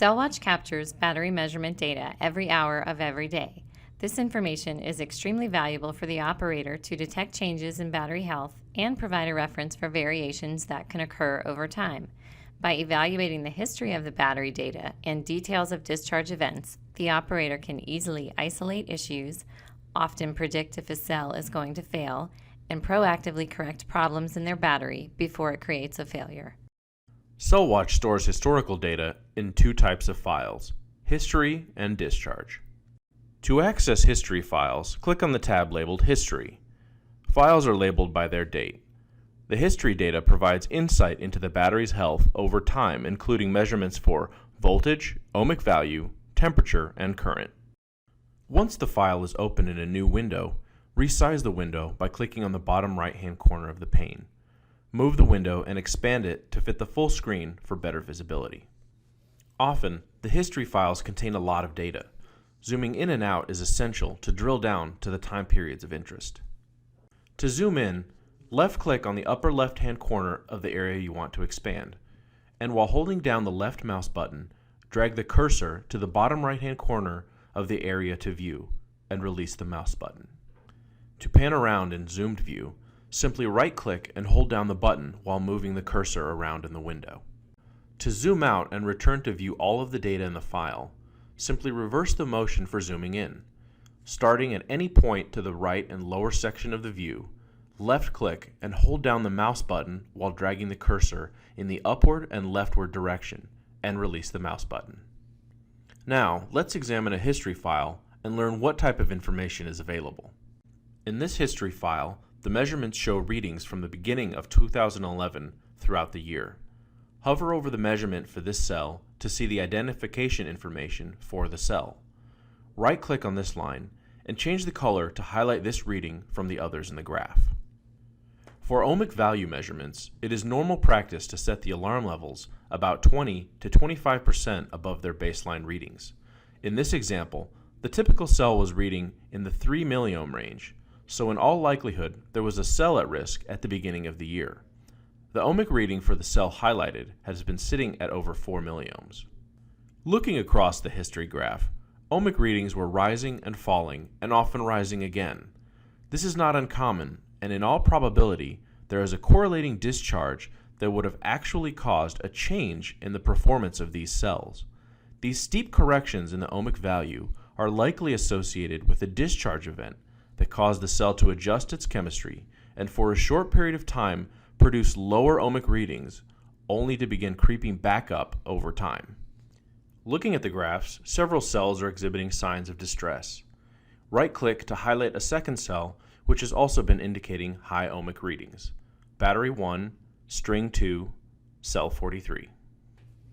Cellwatch captures battery measurement data every hour of every day. This information is extremely valuable for the operator to detect changes in battery health and provide a reference for variations that can occur over time. By evaluating the history of the battery data and details of discharge events, the operator can easily isolate issues, often predict if a cell is going to fail, and proactively correct problems in their battery before it creates a failure. Cellwatch stores historical data in two types of files: history and discharge. To access history files, click on the tab labeled History. Files are labeled by their date. The history data provides insight into the battery's health over time, including measurements for voltage, ohmic value, temperature, and current. Once the file is open in a new window, resize the window by clicking on the bottom right-hand corner of the pane. Move the window and expand it to fit the full screen for better visibility. Often, the history files contain a lot of data. Zooming in and out is essential to drill down to the time periods of interest. To zoom in, left-click on the upper left-hand corner of the area you want to expand, and while holding down the left mouse button, drag the cursor to the bottom right-hand corner of the area to view, and release the mouse button. To pan around in zoomed view, simply right-click and hold down the button while moving the cursor around in the window. To zoom out and return to view all of the data in the file, simply reverse the motion for zooming in. Starting at any point to the right and lower section of the view, left-click and hold down the mouse button while dragging the cursor in the upward and leftward direction, and release the mouse button. Now, let's examine a history file and learn what type of information is available. In this history file, the measurements show readings from the beginning of 2011 throughout the year. Hover over the measurement for this cell to see the identification information for the cell. Right-click on this line and change the color to highlight this reading from the others in the graph. For ohmic value measurements, it is normal practice to set the alarm levels about 20 to 25% above their baseline readings. In this example, the typical cell was reading in the 3 milliohm range, so in all likelihood there was a cell at risk at the beginning of the year. The ohmic reading for the cell highlighted has been sitting at over 4 milliohms. Looking across the history graph, ohmic readings were rising and falling and often rising again. This is not uncommon, and in all probability there is a correlating discharge that would have actually caused a change in the performance of these cells. These steep corrections in the ohmic value are likely associated with a discharge event that caused the cell to adjust its chemistry and for a short period of time produce lower ohmic readings, only to begin creeping back up over time. Looking at the graphs, several cells are exhibiting signs of distress. Right-click to highlight a second cell which has also been indicating high ohmic readings. Battery 1, string 2, cell 43.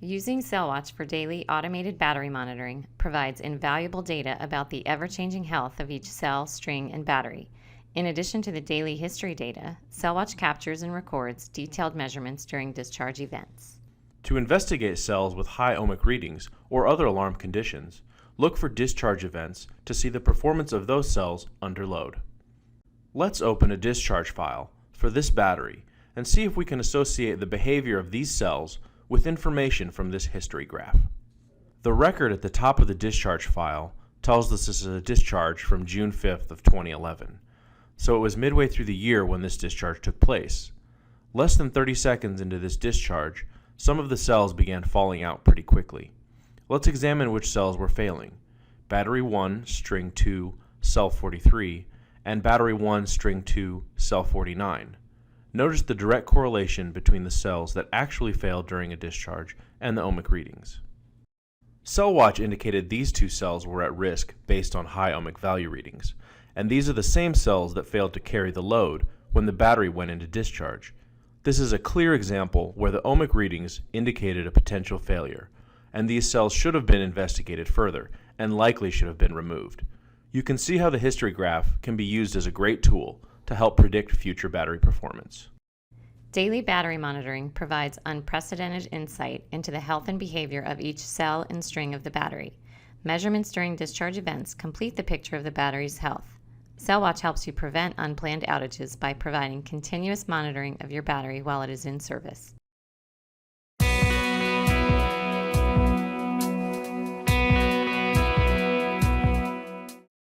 Using Cellwatch for daily automated battery monitoring provides invaluable data about the ever-changing health of each cell, string, and battery. In addition to the daily history data, Cellwatch captures and records detailed measurements during discharge events. To investigate cells with high ohmic readings or other alarm conditions, look for discharge events to see the performance of those cells under load. Let's open a discharge file for this battery and see if we can associate the behavior of these cells with information from this history graph. The record at the top of the discharge file tells us this is a discharge from June 5th of 2011, so it was midway through the year when this discharge took place. Less than 30 seconds into this discharge, some of the cells began falling out pretty quickly. Let's examine which cells were failing. Battery 1, string 2, cell 43, and battery 1, string 2, cell 49. Notice the direct correlation between the cells that actually failed during a discharge and the ohmic readings. Cellwatch indicated these two cells were at risk based on high ohmic value readings, and these are the same cells that failed to carry the load when the battery went into discharge. This is a clear example where the ohmic readings indicated a potential failure, and these cells should have been investigated further and likely should have been removed. You can see how the history graph can be used as a great tool to help predict future battery performance. Daily battery monitoring provides unprecedented insight into the health and behavior of each cell and string of the battery. Measurements during discharge events complete the picture of the battery's health. Cellwatch helps you prevent unplanned outages by providing continuous monitoring of your battery while it is in service.